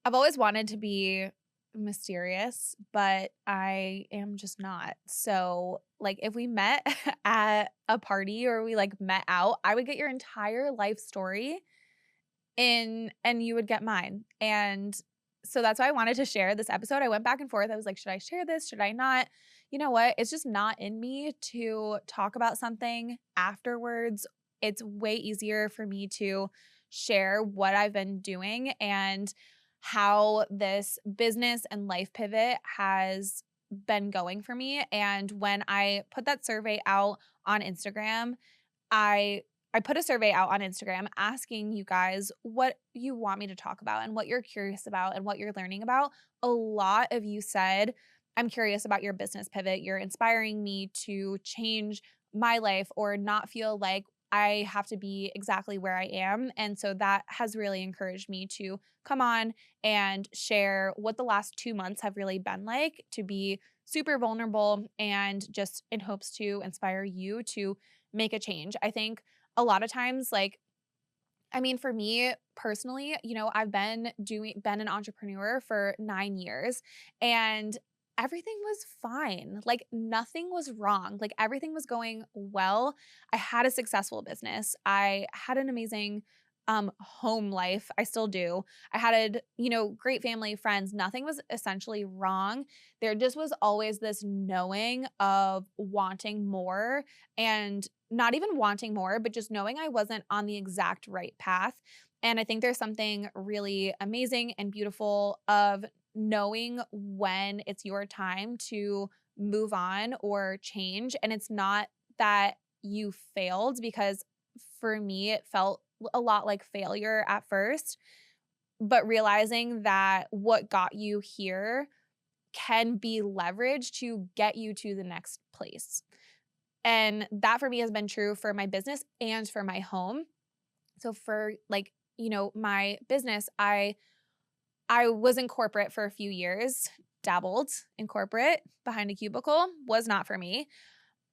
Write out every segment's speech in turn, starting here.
I've always wanted to be mysterious, but I am just not. So, like, if we met at a party or we like met out, I would get your entire life story in and you would get mine. And so that's why I wanted to share this episode. I went back and forth. I was like, should I share this? Should I not? You know what? It's just not in me to talk about something afterwards. It's way easier for me to share what I've been doing and how this business and life pivot has been going for me. And when I put that survey out on Instagram, I I put a survey out on Instagram asking you guys what you want me to talk about and what you're curious about and what you're learning about. A lot of you said, "I'm curious about your business pivot. You're inspiring me to change my life or not feel like I have to be exactly where I am." And so that has really encouraged me to come on and share what the last 2 months have really been like, to be super vulnerable and just in hopes to inspire you to make a change. I think a lot of times, like, I mean, for me personally, I've been an entrepreneur for 9 years and everything was fine. Like nothing was wrong. Like everything was going well. I had a successful business. I had an amazing home life. I still do. I had, great family, friends. Nothing was essentially wrong. There just was always this knowing of wanting more and not even wanting more, but just knowing I wasn't on the exact right path. And I think there's something really amazing and beautiful of knowing when it's your time to move on or change. And it's not that you failed, because for me, it felt a lot like failure at first, but realizing that what got you here can be leveraged to get you to the next place. And that for me has been true for my business and for my home. So for like, my business, I was in corporate for a few years, dabbled in corporate behind a cubicle, was not for me,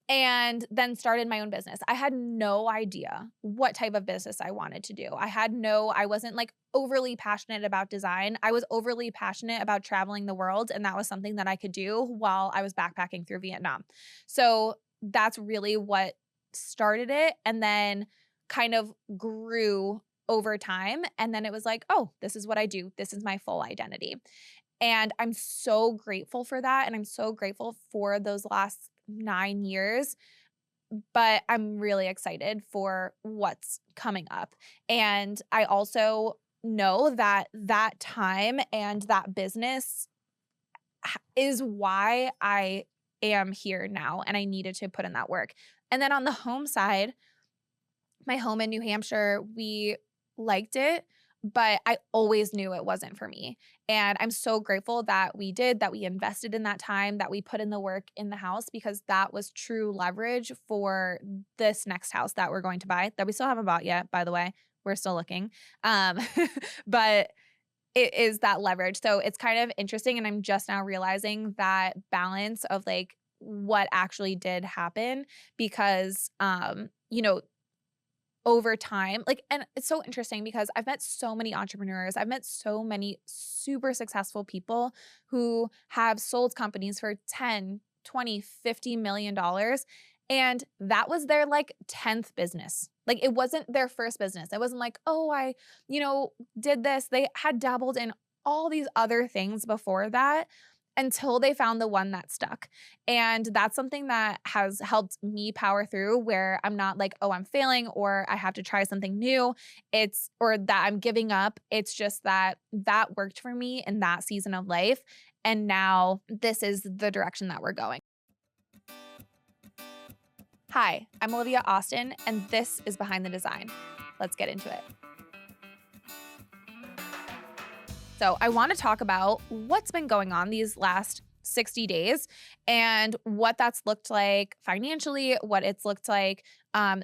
and then started my own business. I had no idea what type of business I wanted to do. I wasn't like overly passionate about design. I was overly passionate about traveling the world, and that was something that I could do while I was backpacking through Vietnam. So that's really what started it, and then kind of grew over time. And then it was like, oh, this is what I do. This is my full identity. And I'm so grateful for that. And I'm so grateful for those last 9 years. But I'm really excited for what's coming up. And I also know that that time and that business is why I am here now. And I needed to put in that work. And then on the home side, my home in New Hampshire, we liked it, but I always knew it wasn't for me. And I'm so grateful that that we invested in that time, that we put in the work in the house, because that was true leverage for this next house that we're going to buy, that we still haven't bought yet, by the way. We're still looking. Um, but it is that leverage. So it's kind of interesting. And I'm just now realizing that balance of like what actually did happen, because, over time, like, and it's so interesting because I've met so many entrepreneurs. I've met so many super successful people who have sold companies for 10, 20, 50 million dollars. And that was their like 10th business. Like it wasn't their first business. It wasn't like, oh, I, did this. They had dabbled in all these other things before that until they found the one that stuck. And that's something that has helped me power through, where I'm not like, oh, I'm failing or I have to try something new. Or that I'm giving up. It's just that that worked for me in that season of life. And now this is the direction that we're going. Hi, I'm Olivia Austin, and this is Behind the Design. Let's get into it. So I want to talk about what's been going on these last 60 days and what that's looked like financially, what it's looked like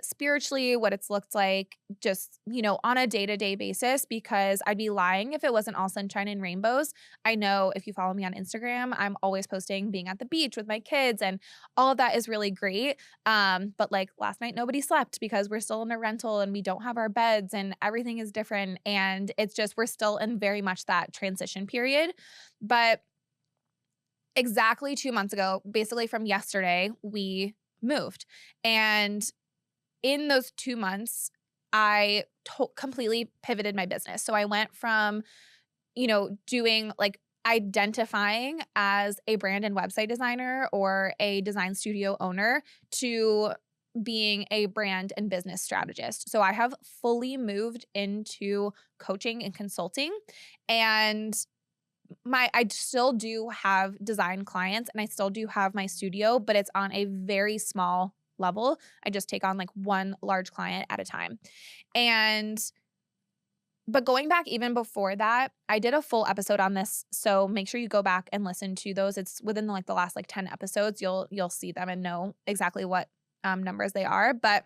spiritually, what it's looked like just, on a day to day basis, because I'd be lying if it wasn't all sunshine and rainbows. I know if you follow me on Instagram, I'm always posting being at the beach with my kids, and all of that is really great. But like last night, nobody slept because we're still in a rental and we don't have our beds and everything is different. And it's just, we're still in very much that transition period. But exactly 2 months ago, basically from yesterday, we moved. And in those 2 months, I completely pivoted my business. So I went from, doing like identifying as a brand and website designer or a design studio owner to being a brand and business strategist. So I have fully moved into coaching and consulting, and I still do have design clients and I still do have my studio, but it's on a very small level. I just take on like one large client at a time. And but going back even before that, I did a full episode on this, so make sure you go back and listen to those. It's within like the last like 10 episodes. You'll see them and know exactly what numbers they are. But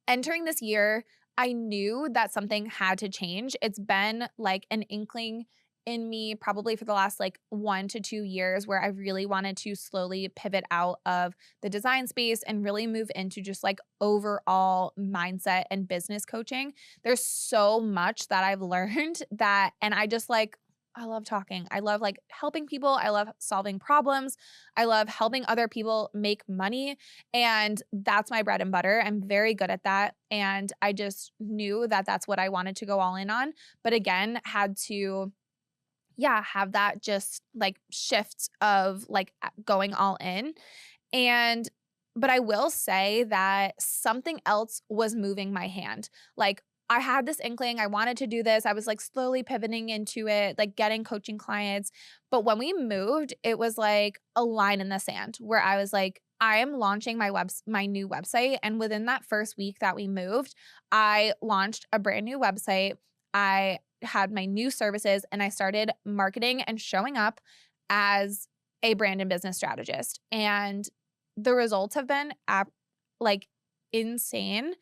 entering this year, I knew that something had to change. It's been like an inkling in me probably for the last like 1 to 2 years where I really wanted to slowly pivot out of the design space and really move into just like overall mindset and business coaching. There's so much that I've learned and I just like, I love talking. I love like helping people. I love solving problems. I love helping other people make money. And that's my bread and butter. I'm very good at that. And I just knew that that's what I wanted to go all in on. But again, had to, yeah, have that just like shift of like going all in. And, but I will say that something else was moving my hand. Like, I had this inkling, I wanted to do this. I was like slowly pivoting into it, like getting coaching clients. But when we moved, it was like a line in the sand where I was like, I am launching my new website. And within that first week that we moved, I launched a brand new website. I had my new services and I started marketing and showing up as a brand and business strategist. And the results have been like insane.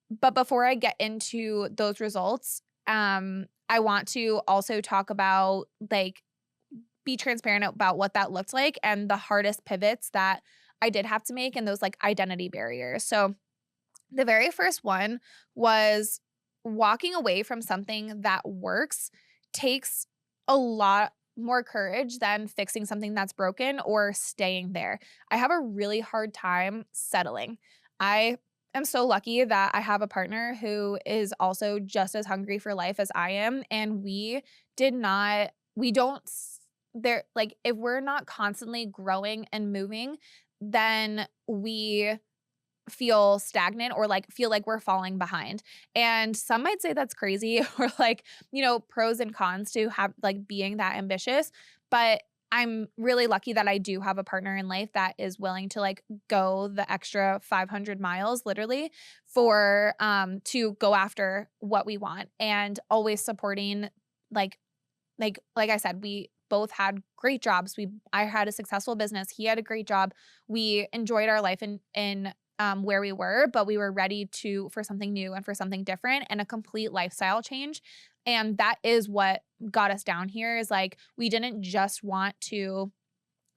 But before I get into those results, I want to also talk about like be transparent about what that looked like and the hardest pivots that I did have to make and those like identity barriers. So the very first one was walking away from something that works takes a lot more courage than fixing something that's broken or staying there. I have a really hard time settling. I am so lucky that I have a partner who is also just as hungry for life as I am. And we don't, there, like, if we're not constantly growing and moving, then we feel stagnant or like feel like we're falling behind. And some might say that's crazy or like, pros and cons to have like being that ambitious. But I'm really lucky that I do have a partner in life that is willing to like go the extra 500 miles literally for to go after what we want and always supporting like like I said, we both had great jobs. I had a successful business. He had a great job. We enjoyed our life in where we were, but we were ready for something new and for something different and a complete lifestyle change. And that is what got us down here is like, we didn't just want to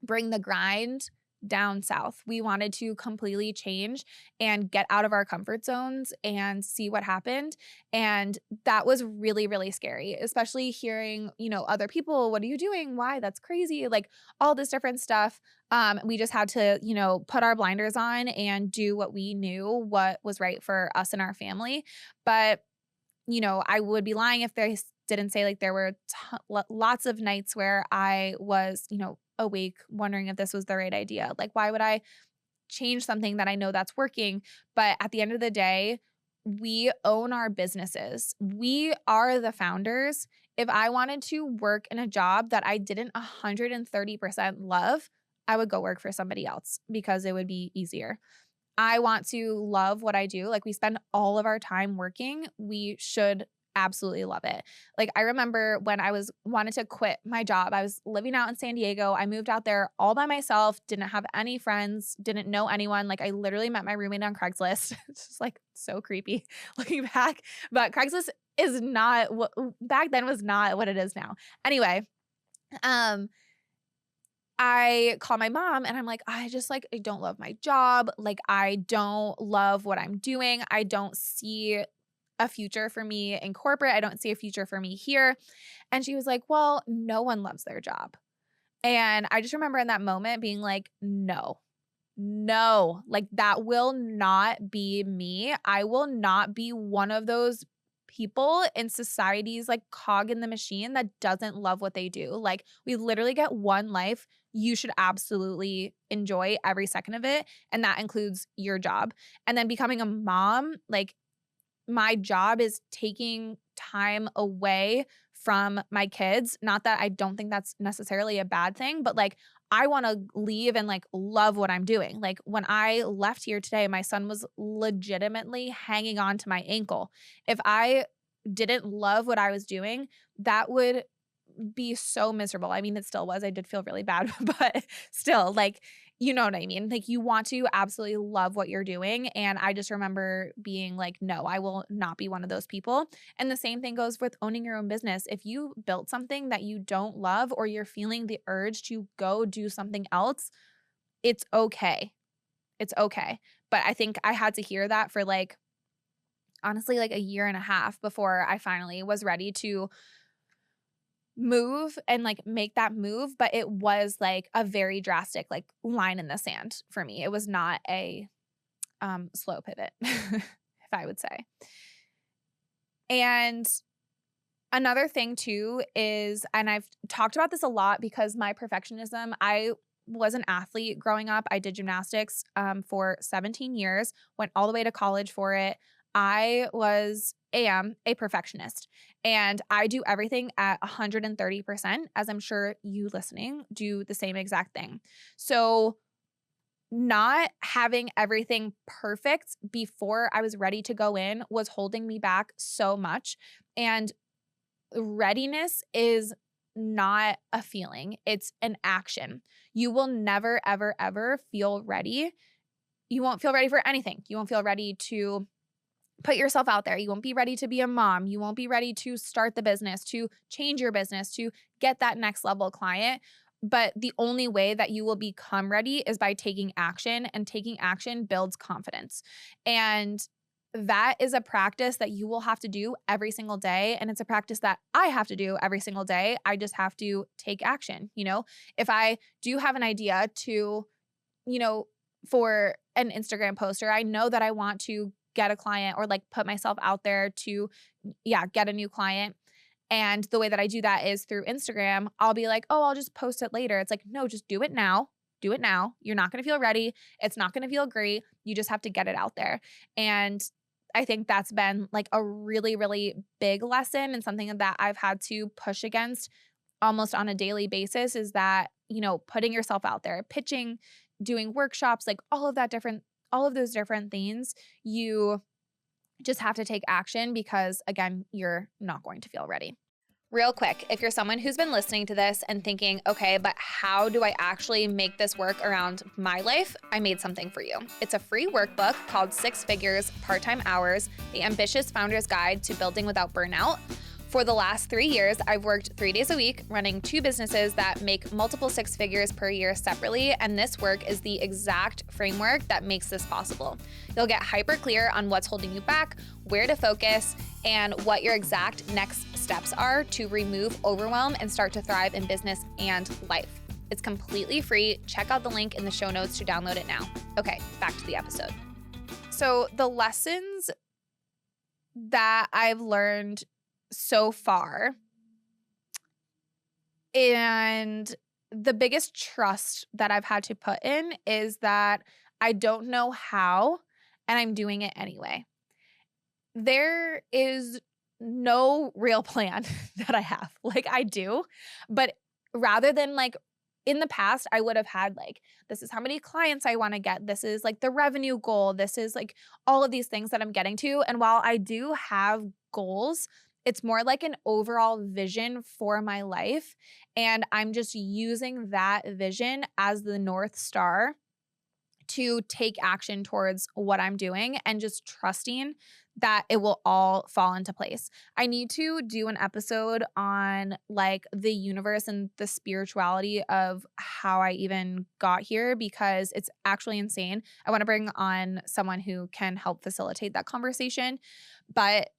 bring the grind down south. We wanted to completely change and get out of our comfort zones and see what happened. And that was really, really scary, especially hearing, other people, what are you doing? Why? That's crazy. Like all this different stuff. We just had to, put our blinders on and do what we knew what was right for us and our family. But, I would be lying if they didn't say like there were lots of nights where I was, awake wondering if this was the right idea. Like, why would I change something that I know that's working? But at the end of the day, we own our businesses. We are the founders. If I wanted to work in a job that I didn't 130% love, I would go work for somebody else because it would be easier. I want to love what I do. Like we spend all of our time working. We should absolutely love it. Like, I remember when I wanted to quit my job, I was living out in San Diego. I moved out there all by myself, didn't have any friends, didn't know anyone. Like, I literally met my roommate on Craigslist. It's just like so creepy looking back. But Craigslist is not what back then was not what it is now. Anyway, um, I call my mom and I'm like, I don't love my job. Like, I don't love what I'm doing. I don't see a future for me in corporate. I don't see a future for me here. And she was like, well, no one loves their job. And I just remember in that moment being like, no, no, like that will not be me. I will not be one of those people in society's like cog in the machine that doesn't love what they do. Like, we literally get one life. You should absolutely enjoy every second of it. And that includes your job. And then becoming a mom, like, my job is taking time away from my kids. Not that I don't think that's necessarily a bad thing, but like, I want to leave and like love what I'm doing. Like, when I left here today, my son was legitimately hanging on to my ankle. If I didn't love what I was doing, that would be so miserable. I mean, it still was. I did feel really bad, but still, like, you know what I mean? Like, you want to absolutely love what you're doing. And I just remember being like, no, I will not be one of those people. And the same thing goes with owning your own business. If you built something that you don't love, or you're feeling the urge to go do something else, it's okay. It's okay. But I think I had to hear that for like, honestly, like a year and a half before I finally was ready to move and like make that move. But it was like a very drastic like line in the sand for me. It was not a slow pivot, if I would say. And another thing too is, and I've talked about this a lot because my perfectionism, I was an athlete growing up. I did gymnastics for 17 years, went all the way to college for it. Am a perfectionist, and I do everything at 130%, as I'm sure you listening do the same exact thing. So not having everything perfect before I was ready to go in was holding me back so much. And readiness is not a feeling, it's an action. You will never, ever, ever feel ready. You won't feel ready for anything. You won't feel ready to put yourself out there. You won't be ready to be a mom. You won't be ready to start the business, to change your business, to get that next level client. But the only way that you will become ready is by taking action, and taking action builds confidence. And that is a practice that you will have to do every single day. And it's a practice that I have to do every single day. I just have to take action. You know, if I do have an idea to, you know, for an Instagram poster, I know that I want to get a client or like put myself out there to, get a new client. And the way that I do that is through Instagram. I'll be like, oh, I'll just post it later. It's like, no, just do it now. Do it now. You're not going to feel ready. It's not going to feel great. You just have to get it out there. And I think that's been like a really, really big lesson, and something that I've had to push against almost on a daily basis is that, putting yourself out there, pitching, doing workshops, like all of those different things, you just have to take action because, again, you're not going to feel ready. Real quick, if you're someone who's been listening to this and thinking, okay, but how do I actually make this work around my life? I made something for you. It's a free workbook called 6 Figures, Part-Time Hours, The Ambitious Founder's Guide to Building Without Burnout. For the last 3 years, I've worked 3 days a week running 2 businesses that make multiple 6 figures per year separately, and this work is the exact framework that makes this possible. You'll get hyper clear on what's holding you back, where to focus, and what your exact next steps are to remove overwhelm and start to thrive in business and life. It's completely free. Check out the link in the show notes to download it now. Okay, back to the episode. So the lessons that I've learned so far, and the biggest trust that I've had to put in, is that I don't know how, and I'm doing it anyway. There is no real plan that I have. Like, I do, but rather than like in the past, I would have had like, this is how many clients I want to get. This is like the revenue goal. This is like all of these things that I'm getting to. And while I do have goals, it's more like an overall vision for my life, and I'm just using that vision as the North Star to take action towards what I'm doing and just trusting that it will all fall into place. I need to do an episode on like the universe and the spirituality of how I even got here because it's actually insane. I want to bring on someone who can help facilitate that conversation, but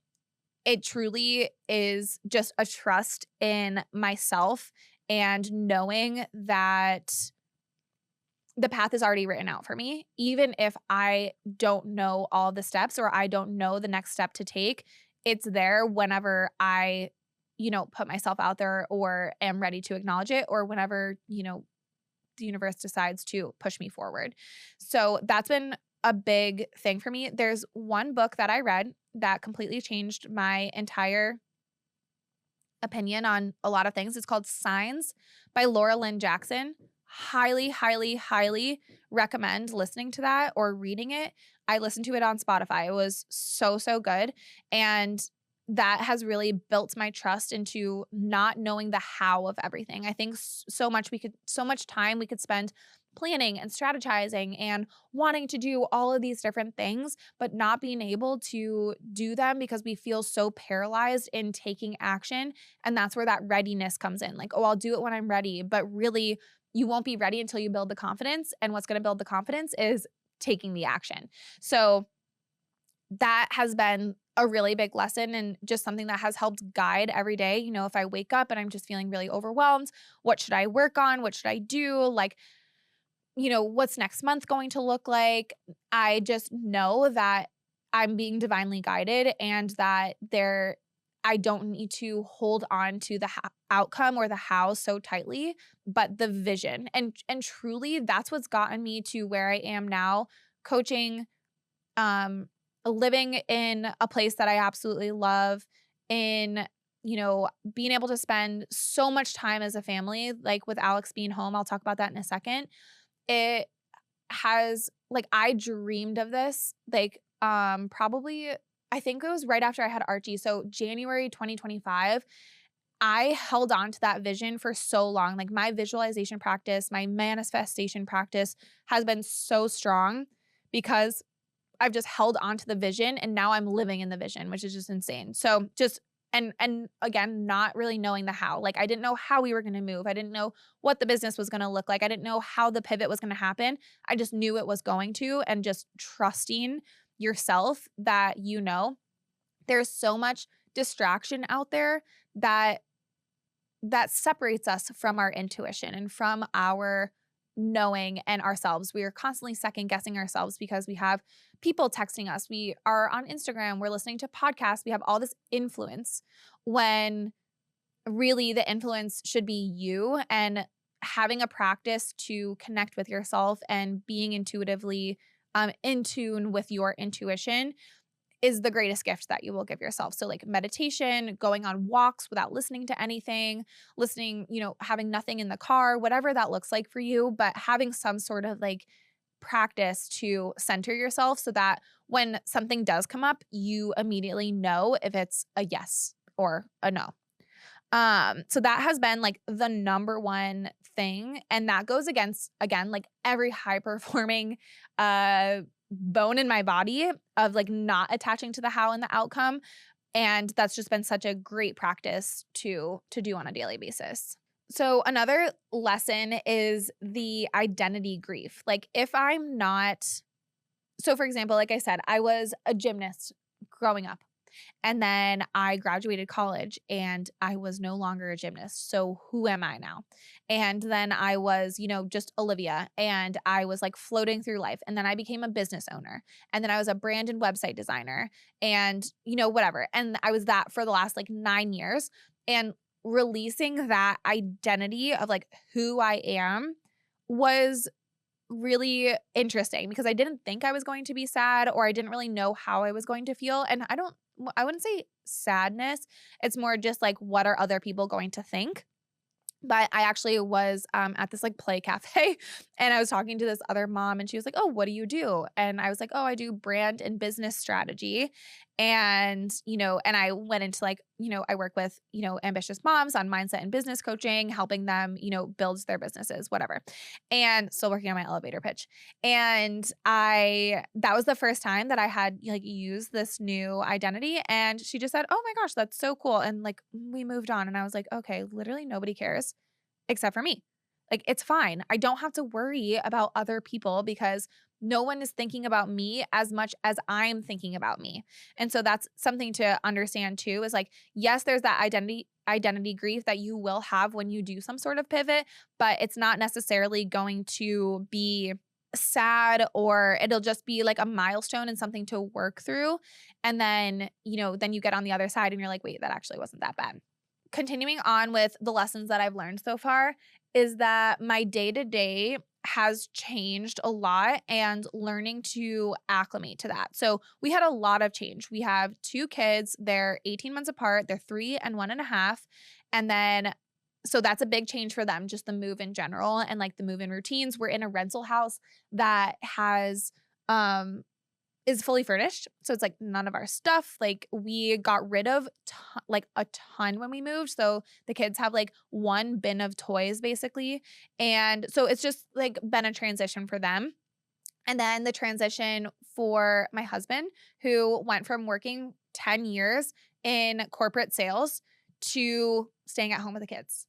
it truly is just a trust in myself and knowing that the path is already written out for me. Even if I don't know all the steps or I don't know the next step to take, it's there whenever I, put myself out there or am ready to acknowledge it or whenever, the universe decides to push me forward. So that's been a big thing for me. There's one book that I read that completely changed my entire opinion on a lot of things. It's called Signs by Laura Lynn Jackson. Highly, highly, highly recommend listening to that or reading it. I listened to it on Spotify. It was so, so good. And that has really built my trust into not knowing the how of everything. I think so much time we could spend planning and strategizing and wanting to do all of these different things, but not being able to do them because we feel so paralyzed in taking action. And that's where that readiness comes in. Like, oh, I'll do it when I'm ready. But really, you won't be ready until you build the confidence. And what's going to build the confidence is taking the action. So that has been a really big lesson and just something that has helped guide every day. If I wake up and I'm just feeling really overwhelmed, what should I work on? What should I do? Like, what's next month going to look like? I just know that I'm being divinely guided and that I don't need to hold on to the outcome or the how so tightly, but the vision. And truly that's what's gotten me to where I am now, coaching, living in a place that I absolutely love, in being able to spend so much time as a family, like with Alex being home. I'll talk about that in a second. It has like I dreamed of this probably I think it was right after I had Archie. So January 2025, I held on to that vision for so long. Like my visualization practice, my manifestation practice has been so strong because I've just held on to the vision and now I'm living in the vision, which is just insane. So just and again, not really knowing the how. Like I didn't know how we were going to move. I didn't know what the business was going to look like. I didn't know how the pivot was going to happen. I just knew it was going to, and just trusting yourself that there's so much distraction out there that separates us from our intuition and from our knowing and ourselves. We are constantly second guessing ourselves because we have people texting us. We are on Instagram. We're listening to podcasts. We have all this influence when really the influence should be you, and having a practice to connect with yourself and being intuitively in tune with your intuition is the greatest gift that you will give yourself. So like meditation, going on walks without listening to anything, listening, having nothing in the car, whatever that looks like for you, but having some sort of like practice to center yourself so that when something does come up, you immediately know if it's a yes or a no. So that has been like the number one thing. And that goes against, again, like every high performing bone in my body of like not attaching to the how and the outcome. And that's just been such a great practice to do on a daily basis. So another lesson is the identity grief. Like if I'm not, so for example, like I said, I was a gymnast growing up. And then I graduated college and I was no longer a gymnast. So who am I now? And then I was, just Olivia, and I was like floating through life. And then I became a business owner. And then I was a brand and website designer and, whatever. And I was that for the last like 9 years. And releasing that identity of like who I am was really interesting because I didn't think I was going to be sad, or I didn't really know how I was going to feel. And I wouldn't say sadness. It's more just like, what are other people going to think? But I actually was at this like play cafe and I was talking to this other mom and she was like, oh, what do you do? And I was like, oh, I do brand and business strategy. And, and I went into like, I work with, ambitious moms on mindset and business coaching, helping them, build their businesses, whatever. And still working on my elevator pitch. And that was the first time that I had like used this new identity. And she just said, "Oh my gosh, that's so cool." And like we moved on. And I was like, okay, literally nobody cares except for me. Like, it's fine. I don't have to worry about other people because no one is thinking about me as much as I'm thinking about me. And so that's something to understand too is like, yes, there's that identity grief that you will have when you do some sort of pivot, but it's not necessarily going to be sad, or it'll just be like a milestone and something to work through. And then, then you get on the other side and you're like, wait, that actually wasn't that bad. Continuing on with the lessons that I've learned so far is that my day to day has changed a lot and learning to acclimate to that. So we had a lot of change. We have two kids, they're 18 months apart, they're 3 and 1.5. And then, so that's a big change for them, just the move in general and like the move in routines. We're in a rental house that is fully furnished. So it's like none of our stuff. Like we got rid of like a ton when we moved. So the kids have like one bin of toys basically. And so it's just like been a transition for them. And then the transition for my husband, who went from working 10 years in corporate sales to staying at home with the kids.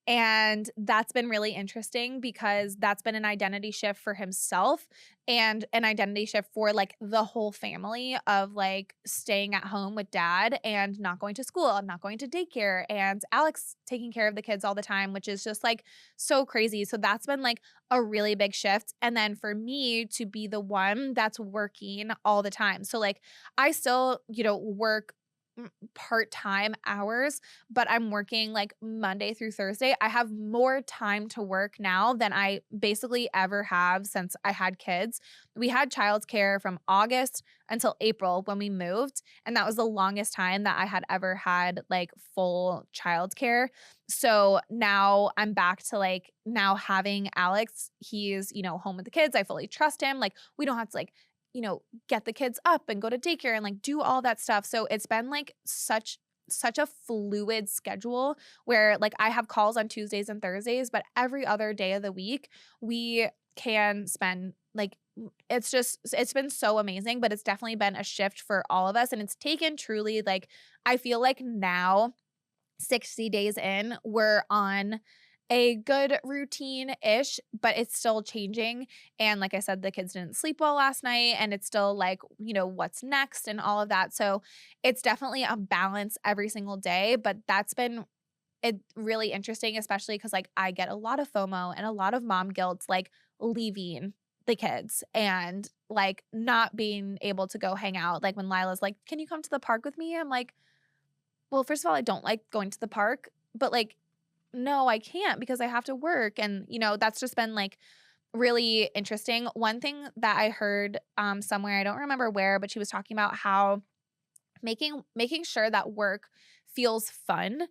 And that's been really interesting because that's been an identity shift for himself and an identity shift for like the whole family of like staying at home with dad and not going to school and not going to daycare and Alex taking care of the kids all the time, which is just like so crazy. So that's been like a really big shift. And then for me to be the one that's working all the time. So like I still, work part-time hours, but I'm working like Monday through Thursday. I have more time to work now than I basically ever have since I had kids. We had childcare from August until April when we moved, and that was the longest time that I had ever had like full childcare. So now I'm back to like now having Alex. He's, home with the kids. I fully trust him. Like we don't have to like get the kids up and go to daycare and like do all that stuff. So it's been like such a fluid schedule where like I have calls on Tuesdays and Thursdays, but every other day of the week we can spend like it's been so amazing, but it's definitely been a shift for all of us and it's taken truly like I feel like now 60 days in, we're on a good routine-ish, but it's still changing. And like I said, the kids didn't sleep well last night, and it's still like, what's next and all of that. So it's definitely a balance every single day, but that's been really interesting, especially because like I get a lot of FOMO and a lot of mom guilt, like leaving the kids and like not being able to go hang out. Like when Lila's like, "Can you come to the park with me?" I'm like, well, first of all, I don't like going to the park, but like, no, I can't because I have to work. And, that's just been like really interesting. One thing that I heard somewhere, I don't remember where, but she was talking about how making sure that work feels fun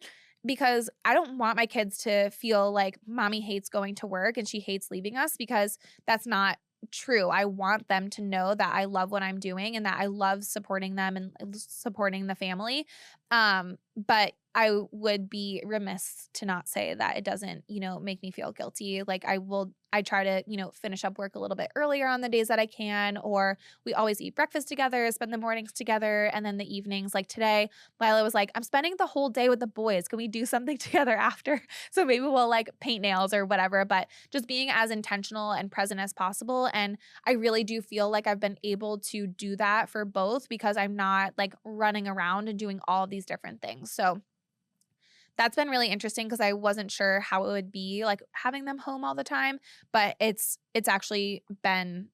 because I don't want my kids to feel like mommy hates going to work and she hates leaving us because that's not true. I want them to know that I love what I'm doing and that I love supporting them and supporting the family. But I would be remiss to not say that it doesn't, make me feel guilty. Like I try to, finish up work a little bit earlier on the days that I can, or we always eat breakfast together, spend the mornings together, and then the evenings. Like today, Lila was like, "I'm spending the whole day with the boys. Can we do something together after?" So maybe we'll like paint nails or whatever, but just being as intentional and present as possible. And I really do feel like I've been able to do that for both because I'm not like running around and doing all these different things. So that's been really interesting because I wasn't sure how it would be like having them home all the time, but it's actually been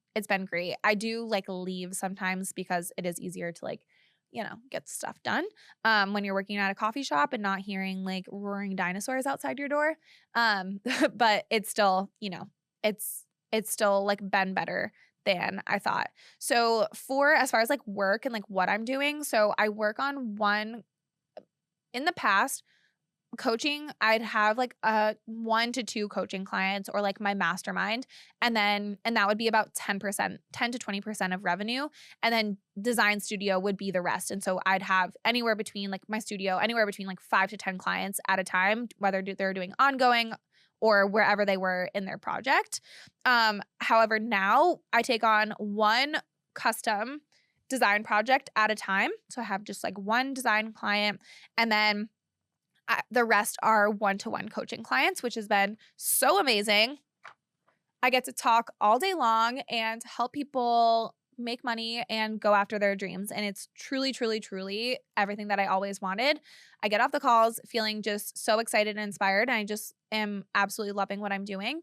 great. I do like leave sometimes because it is easier to like, get stuff done when you're working at a coffee shop and not hearing like roaring dinosaurs outside your door. But it's still, it's still like been better than I thought. So for as far as like work and like what I'm doing, so I work on one in the past coaching, I'd have like 1 to 2 coaching clients or like my mastermind. And that would be about 10%, 10 to 20% of revenue. And then design studio would be the rest. And so I'd have anywhere between like my studio, anywhere between like 5 to 10 clients at a time, whether they're doing ongoing or wherever they were in their project. However, now I take on one custom design project at a time. So I have just like one design client, and then the rest are one-to-one coaching clients, which has been so amazing. I get to talk all day long and help people make money and go after their dreams. And it's truly, truly, truly everything that I always wanted. I get off the calls feeling just so excited and inspired. And I just am absolutely loving what I'm doing.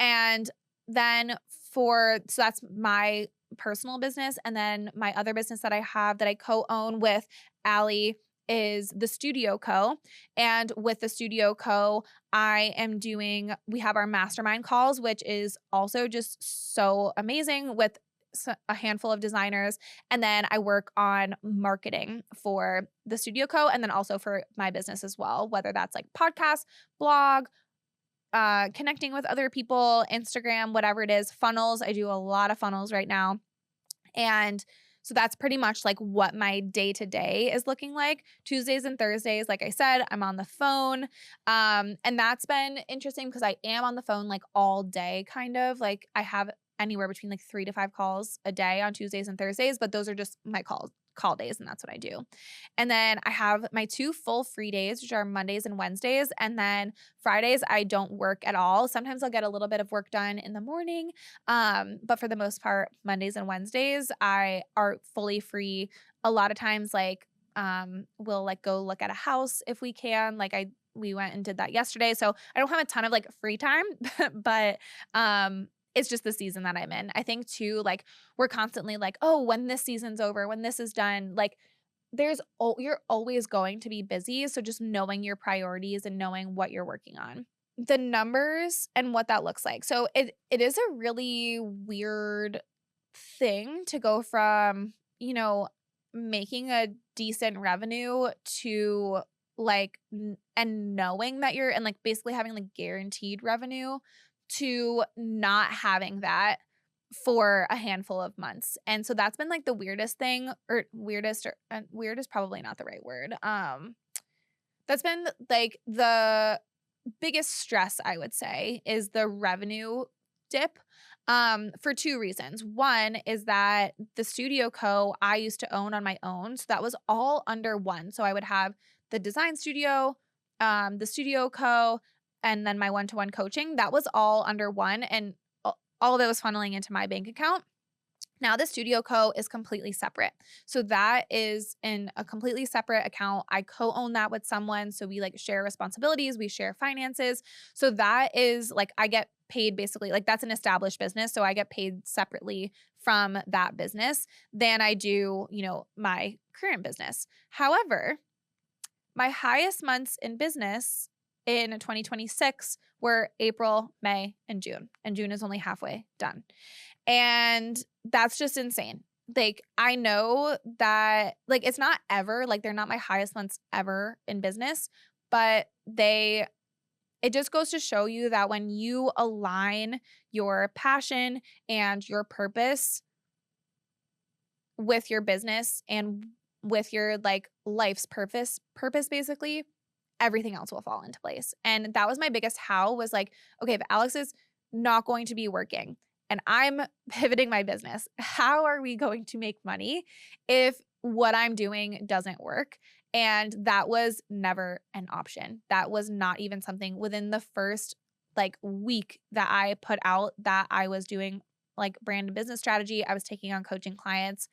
And then so that's my personal business. And then my other business that I have that I co-own with Allie is the Studio Co. And with the Studio Co, we have our mastermind calls, which is also just so amazing with a handful of designers. And then I work on marketing for the Studio Co. and then also for my business as well, whether that's like podcast, blog, connecting with other people, Instagram, whatever it is, funnels. I do a lot of funnels right now. And so that's pretty much like what my day to day is looking like. Tuesdays and Thursdays, like I said, I'm on the phone. And that's been interesting because I am on the phone like all day, kind of. Like I have anywhere between like 3 to 5 calls a day on Tuesdays and Thursdays, but those are just my call days, and that's what I do. And then I have my 2 full free days, which are Mondays and Wednesdays. And then Fridays, I don't work at all. Sometimes I'll get a little bit of work done in the morning. But for the most part, Mondays and Wednesdays, I are fully free. A lot of times, like, we'll like go look at a house if we can. We went and did that yesterday. So I don't have a ton of like free time, but it's just the season that I'm in. I think too, like we're constantly like, oh, when this season's over, when this is done, like you're always going to be busy. So just knowing your priorities and knowing what you're working on. The numbers and what that looks like. So it is a really weird thing to go from, making a decent revenue to like and knowing that and like basically having like guaranteed revenue to not having that for a handful of months. And so that's been like the weirdest thing, or weird is probably not the right word. That's been like the biggest stress, I would say, is the revenue dip. For 2 reasons. One is that the Studio Co. I used to own on my own. So that was all under one. So I would have the design studio, the Studio Co., and then my one-to-one coaching. That was all under one. And all of it was funneling into my bank account. Now the Studio Co. is completely separate. So that is in a completely separate account. I co-own that with someone. So we like share responsibilities, we share finances. So that is like, I get paid basically, like that's an established business. So I get paid separately from that business than I do, my current business. However, my highest months in business in 2026 were April, May, and June. And June is only halfway done. And that's just insane. Like, I know that, like, it's not ever, like, they're not my highest months ever in business, but it just goes to show you that when you align your passion and your purpose with your business and with your, like, life's purpose basically, everything else will fall into place. And that was my biggest how was like, okay, if Alex is not going to be working and I'm pivoting my business, how are we going to make money if what I'm doing doesn't work? And that was never an option. That was not even something within the first like week that I put out that I was doing like brand and business strategy. I was taking on coaching clients.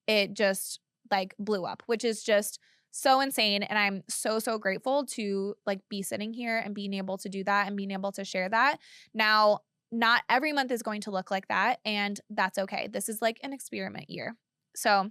It just like blew up, which is just so insane. And I'm so, so grateful to like be sitting here and being able to do that and being able to share that. Now, not every month is going to look like that, and that's okay. This is like an experiment year. So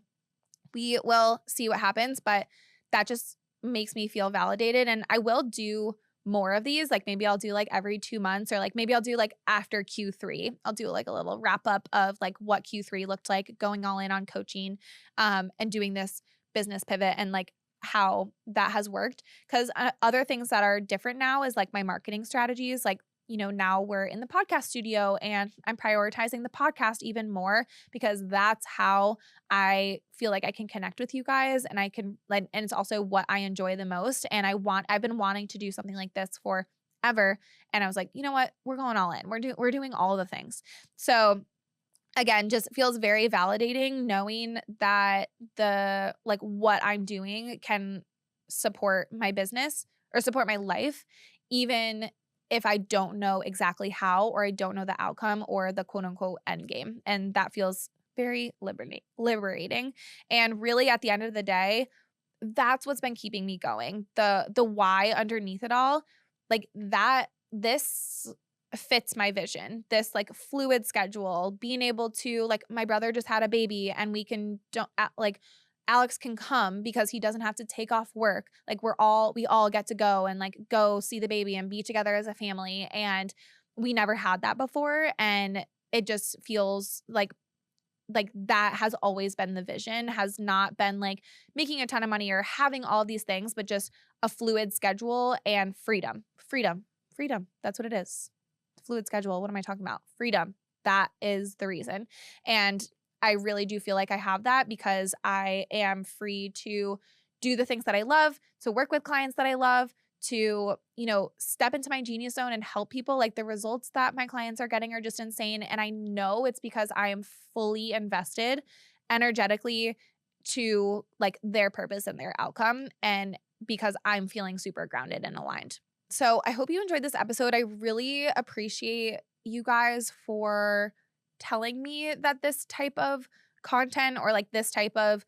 we will see what happens, but that just makes me feel validated. And I will do more of these. Like maybe I'll do like every 2 months, or like maybe I'll do like after Q3, I'll do like a little wrap up of like what Q3 looked like, going all in on coaching, and doing this business pivot and like how that has worked. Because other things that are different now is like my marketing strategies. Like, now we're in the podcast studio and I'm prioritizing the podcast even more because that's how I feel like I can connect with you guys and I can like, and it's also what I enjoy the most. And I've been wanting to do something like this for ever. And I was like, you know what? We're going all in. We're doing all the things. So again, just feels very validating knowing that what I'm doing can support my business or support my life, even if I don't know exactly how, or I don't know the outcome or the quote unquote end game. And that feels very liberating. And really at the end of the day, that's what's been keeping me going. The why underneath it all, like that this fits my vision. This like fluid schedule, being able to like my brother just had a baby and we can don't like Alex can come because he doesn't have to take off work. Like we all get to go and like go see the baby and be together as a family, and we never had that before, and it just feels like that has always been the vision, has not been like making a ton of money or having all these things, but just a fluid schedule and freedom. Freedom. That's what it is. Fluid schedule. What am I talking about? Freedom. That is the reason. And I really do feel like I have that because I am free to do the things that I love, to work with clients that I love, to, step into my genius zone and help people. Like the results that my clients are getting are just insane. And I know it's because I am fully invested energetically to like their purpose and their outcome. And because I'm feeling super grounded and aligned. So I hope you enjoyed this episode. I really appreciate you guys for telling me that this type of content or like this type of,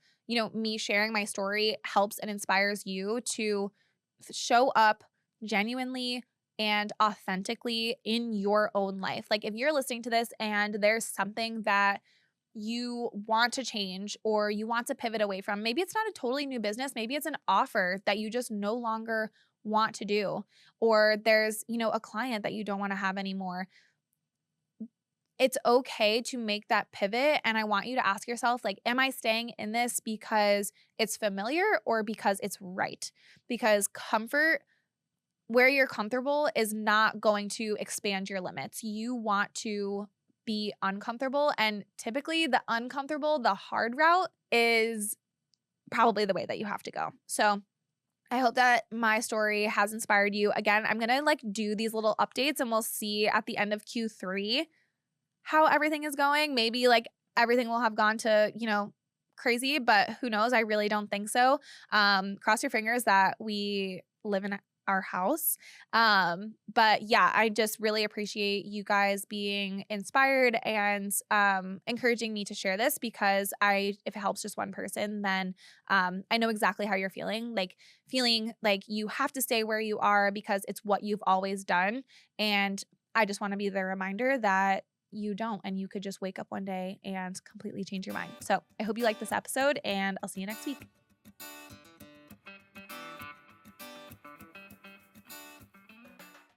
me sharing my story helps and inspires you to show up genuinely and authentically in your own life. Like if you're listening to this and there's something that you want to change or you want to pivot away from, maybe it's not a totally new business, maybe it's an offer that you just no longer want to do, or there's, a client that you don't want to have anymore. It's okay to make that pivot. And I want you to ask yourself, like, am I staying in this because it's familiar or because it's right? Because comfort, where you're comfortable, is not going to expand your limits. You want to be uncomfortable. And typically the uncomfortable, the hard route is probably the way that you have to go. So I hope that my story has inspired you. Again, I'm going to like do these little updates and we'll see at the end of Q3 how everything is going. Maybe like everything will have gone to, crazy, but who knows? I really don't think so. Cross your fingers that we live in our house. But yeah, I just really appreciate you guys being inspired and encouraging me to share this, because if it helps just one person, then I know exactly how you're feeling like you have to stay where you are because it's what you've always done. And I just want to be the reminder that you don't, and you could just wake up one day and completely change your mind. So I hope you like this episode, and I'll see you next week.